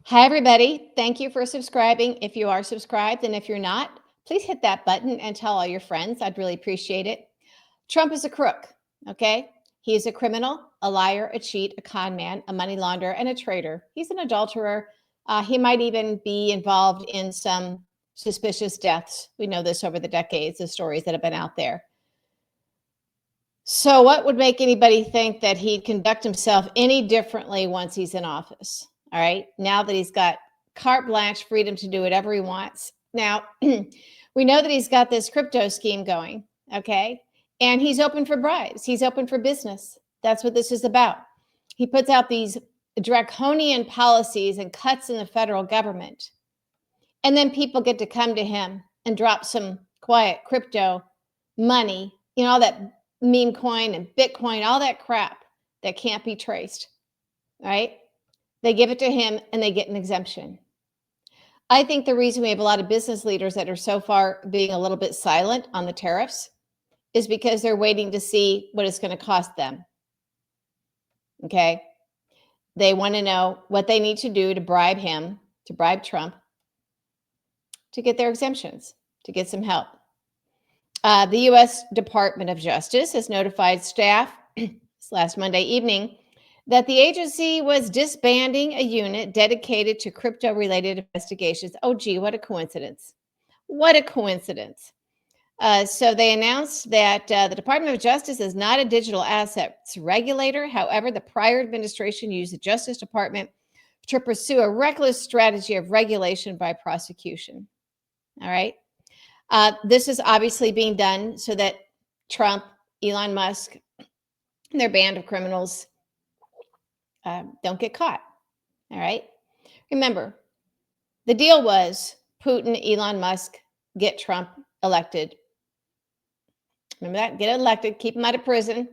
Hi, everybody. Thank you for subscribing. If you are subscribed, and if you're not, please hit that button and tell all your friends. I'd really appreciate it. Trump is a crook, okay? He is a criminal, a liar, a cheat, a con man, a money launderer, and a traitor. He's an adulterer. He might even be involved in some suspicious deaths. We know this over the decades, the stories that have been out there. So, what would make anybody think that he'd conduct himself any differently once he's in office? All right. Now that he's got carte blanche freedom to do whatever he wants. Now, we know that he's got this crypto scheme going. Okay. And he's open for bribes, he's open for business. That's what this is about. He puts out these draconian policies and cuts in the federal government. And then people get to come to him and drop some quiet crypto money, all that meme coin and Bitcoin, all that crap that can't be traced, right? They give it to him and they get an exemption. I think the reason we have a lot of business leaders that are so far being a little bit silent on the tariffs is because they're waiting to see what it's going to cost them. Okay. They want to know what they need to do to bribe him, to bribe Trump, to get their exemptions, to get some help. The U.S. Department of Justice has notified staff last Monday evening that the agency was disbanding a unit dedicated to crypto-related investigations. Oh, gee, what a coincidence. What a coincidence. So they announced that the Department of Justice is not a digital assets regulator. However, the prior administration used the Justice Department to pursue a reckless strategy of regulation by prosecution. All right. This is obviously being done so that Trump, Elon Musk, and their band of criminals don't get caught. All right. Remember, the deal was Putin, Elon Musk, get Trump elected. Remember that? Get elected, keep him out of prison.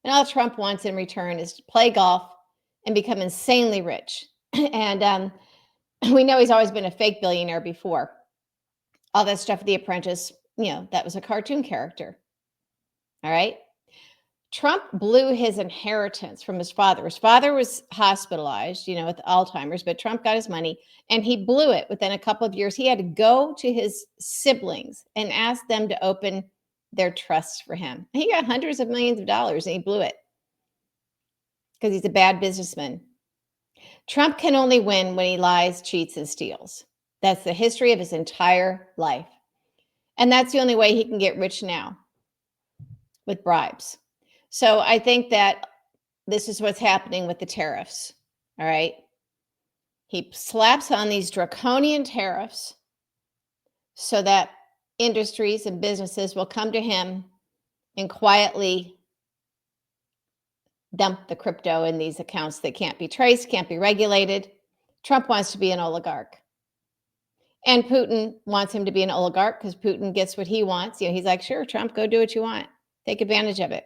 And all Trump wants in return is to play golf and become insanely rich. And we know he's always been a fake billionaire before. All that stuff with The Apprentice, that was a cartoon character. All right. Trump blew his inheritance from his father. His father was hospitalized, with Alzheimer's, but Trump got his money and he blew it within a couple of years. He had to go to his siblings and ask them to open their trusts for him. He got hundreds of millions of dollars and he blew it because he's a bad businessman. Trump can only win when he lies, cheats, and steals. That's the history of his entire life. And that's the only way he can get rich now, with bribes. So I think that this is what's happening with the tariffs. All right. He slaps on these draconian tariffs so that industries and businesses will come to him and quietly dump the crypto in these accounts that can't be traced, can't be regulated. Trump wants to be an oligarch. And Putin wants him to be an oligarch because Putin gets what he wants. He's like, sure, Trump, go do what you want. Take advantage of it.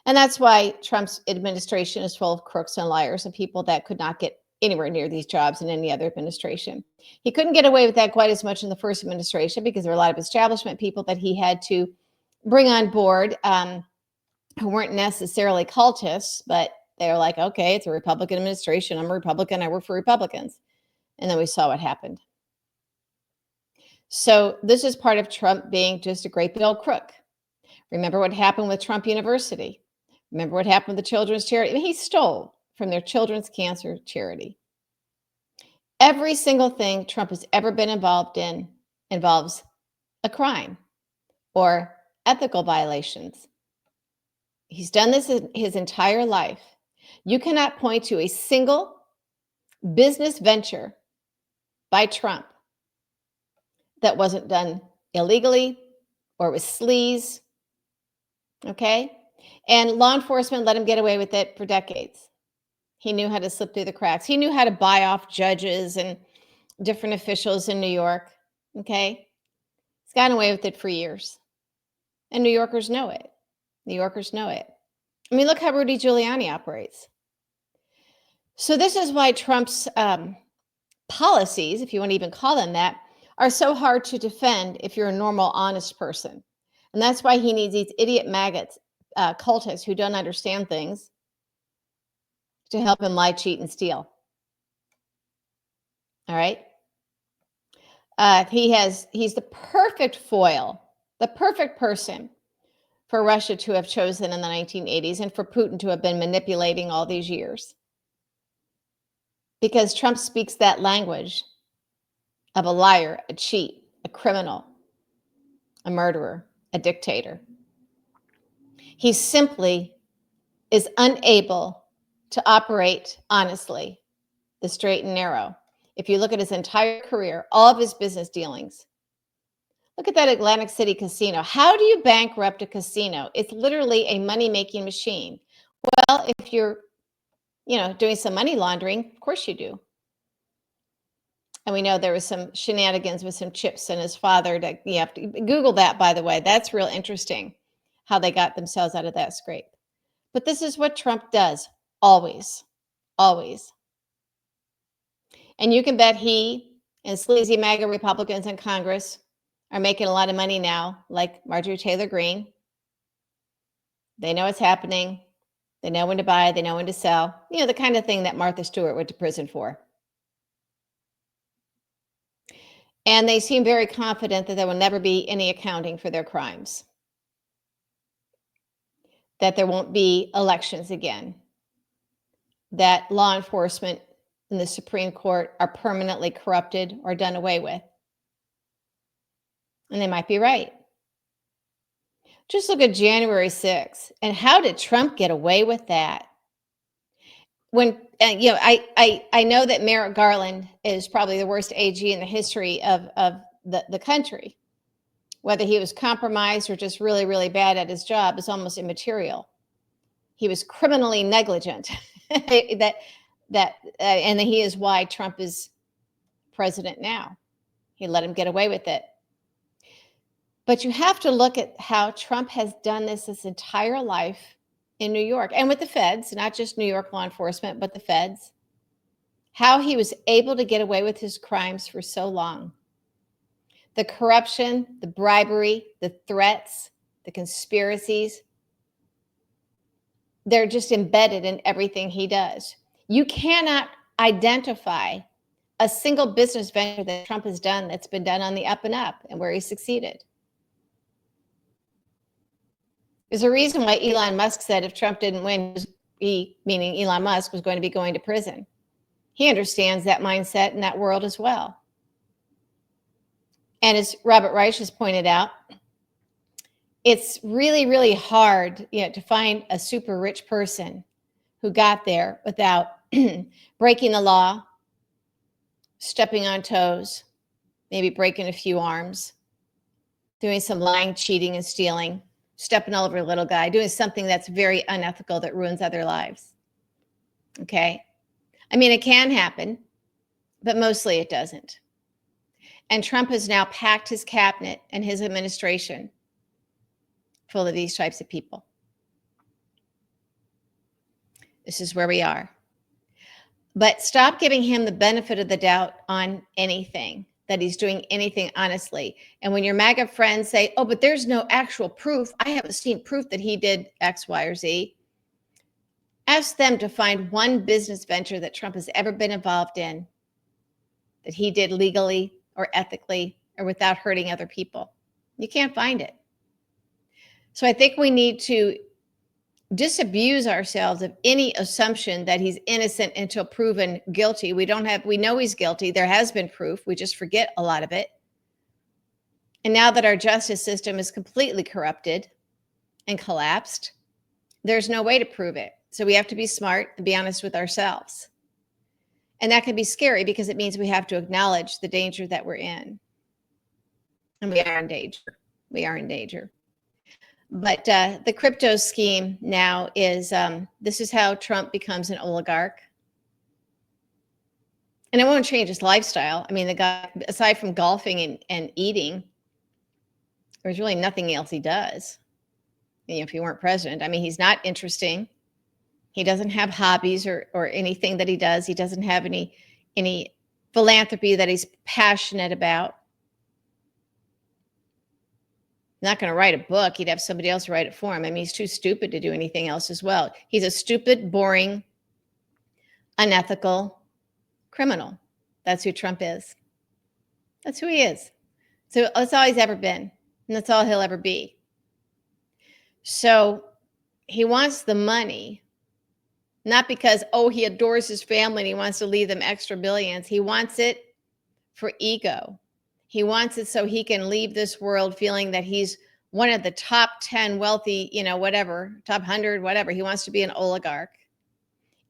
And that's why Trump's administration is full of crooks and liars and people that could not get anywhere near these jobs in any other administration. He couldn't get away with that quite as much in the first administration because there were a lot of establishment people that he had to bring on board who weren't necessarily cultists, but they were like, okay, it's a Republican administration. I'm a Republican. I work for Republicans. And then we saw what happened. So this is part of Trump being just a great big old crook. Remember what happened with Trump University. Remember what happened with the children's charity. I mean, he stole from their children's cancer charity. Every single thing Trump has ever been involved in involves a crime or ethical violations. He's done this his entire life. You cannot point to a single business venture by Trump that wasn't done illegally or with sleaze. Okay? And law enforcement let him get away with it for decades. He knew how to slip through the cracks. He knew how to buy off judges and different officials in New York. Okay? He's gotten away with it for years. And New Yorkers know it. New Yorkers know it. I mean, look how Rudy Giuliani operates. So this is why Trump's policies, if you want to even call them that, are so hard to defend if you're a normal, honest person. And that's why he needs these idiot maggots, cultists who don't understand things to help him lie, cheat, and steal. All right. He's the perfect foil, the perfect person for Russia to have chosen in the 1980s and for Putin to have been manipulating all these years. Because Trump speaks that language of a liar, a cheat, a criminal, a murderer, a dictator. He simply is unable to operate honestly, the straight and narrow. If you look at his entire career, all of his business dealings, look at that Atlantic City casino. How do you bankrupt a casino? It's literally a money-making machine. Well, if you're, doing some money laundering, of course you do. And we know there was some shenanigans with some chips and his father. You have to Google that, by the way. That's real interesting how they got themselves out of that scrape. But this is what Trump does always, always. And you can bet he and sleazy MAGA Republicans in Congress are making a lot of money now, like Marjorie Taylor Greene. They know what's happening. They know when to buy. They know when to sell. The kind of thing that Martha Stewart went to prison for. And they seem very confident that there will never be any accounting for their crimes, that there won't be elections again, that law enforcement and the Supreme Court are permanently corrupted or done away with. And they might be right. Just look at January 6th. And how did Trump get away with that? I know that Merrick Garland is probably the worst AG in the history of the country. Whether he was compromised or just really, really bad at his job is almost immaterial. He was criminally negligent. And he is why Trump is president now. He let him get away with it. But you have to look at how Trump has done this his entire life in New York and with the feds, not just New York law enforcement, but the feds. How he was able to get away with his crimes for so long. The corruption, the bribery, the threats, the conspiracies, they're just embedded in everything he does. You cannot identify a single business venture that Trump has done that's been done on the up and up and where he succeeded. There's a reason why Elon Musk said if Trump didn't win, he, meaning Elon Musk, was going to be going to prison. He understands that mindset and that world as well. And as Robert Reich has pointed out, it's really, really hard to find a super rich person who got there without breaking the law, stepping on toes, maybe breaking a few arms, doing some lying, cheating, and stealing, stepping all over a little guy, doing something that's very unethical that ruins other lives. Okay? I mean, it can happen, but mostly it doesn't. And Trump has now packed his cabinet and his administration full of these types of people. This is where we are. But stop giving him the benefit of the doubt on anything, that he's doing anything honestly. And when your MAGA friends say, oh, but there's no actual proof, I haven't seen proof that he did X, Y, or Z, ask them to find one business venture that Trump has ever been involved in that he did legally or ethically or without hurting other people. You can't find it. So I think we need to disabuse ourselves of any assumption that he's innocent until proven guilty. We know he's guilty. There has been proof. We just forget a lot of it. And now that our justice system is completely corrupted and collapsed, there's no way to prove it. So we have to be smart and be honest with ourselves. And that can be scary because it means we have to acknowledge the danger that we're in. And we are in danger. We are in danger. But the crypto scheme now is, this is how Trump becomes an oligarch. And it won't change his lifestyle. I mean, the guy, aside from golfing and eating, there's really nothing else he does. If he weren't president, I mean, he's not interesting. He doesn't have hobbies or anything that he does. He doesn't have any philanthropy that he's passionate about. Not going to write a book. He'd have somebody else write it for him. I mean, he's too stupid to do anything else as well. He's a stupid, boring, unethical criminal. That's who Trump is. That's who he is. So that's all he's ever been. And that's all he'll ever be. So he wants the money, not because, oh, he adores his family and he wants to leave them extra billions. He wants it for ego. He wants it so he can leave this world feeling that he's one of the top 10 wealthy, whatever, top 100, whatever. He wants to be an oligarch.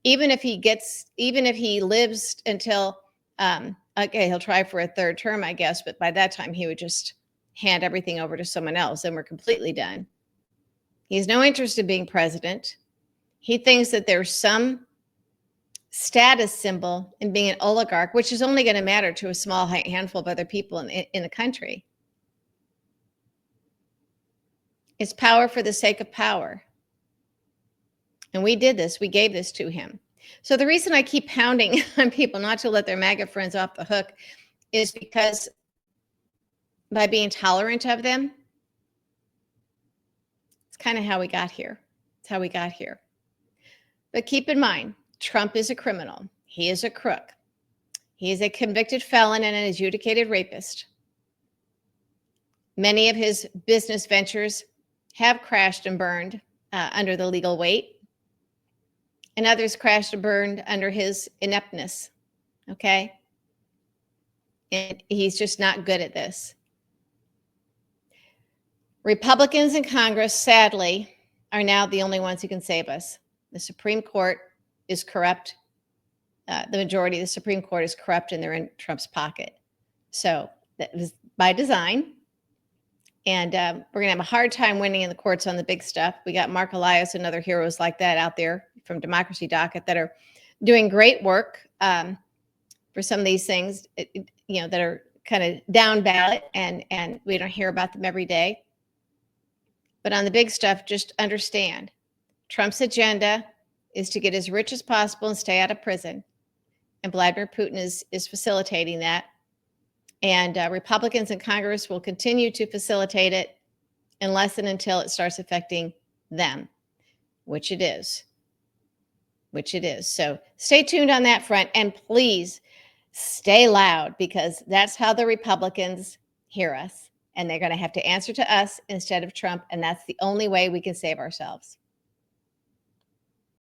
Even if he lives until, okay, he'll try for a third term, I guess, but by that time he would just hand everything over to someone else and we're completely done. He has no interest in being president. He thinks that there's some status symbol in being an oligarch, which is only going to matter to a small handful of other people in the country. It's power for the sake of power. And we did this. We gave this to him. So the reason I keep pounding on people not to let their MAGA friends off the hook is because by being tolerant of them, it's kind of how we got here. It's how we got here. But keep in mind, Trump is a criminal. He is a crook. He is a convicted felon and an adjudicated rapist. Many of his business ventures have crashed and burned under the legal weight, and others crashed and burned under his ineptness, okay? And he's just not good at this. Republicans in Congress, sadly, are now the only ones who can save us. The Supreme Court is corrupt. The majority of the Supreme Court is corrupt and they're in Trump's pocket. So that was by design. And we're going to have a hard time winning in the courts on the big stuff. We got Mark Elias and other heroes like that out there from Democracy Docket that are doing great work for some of these things, that are kind of down ballot and we don't hear about them every day. But on the big stuff, just understand Trump's agenda is to get as rich as possible and stay out of prison. And Vladimir Putin is facilitating that. And Republicans in Congress will continue to facilitate it unless and until it starts affecting them, which it is. So stay tuned on that front. And please stay loud because that's how the Republicans hear us. And they're going to have to answer to us instead of Trump. And that's the only way we can save ourselves.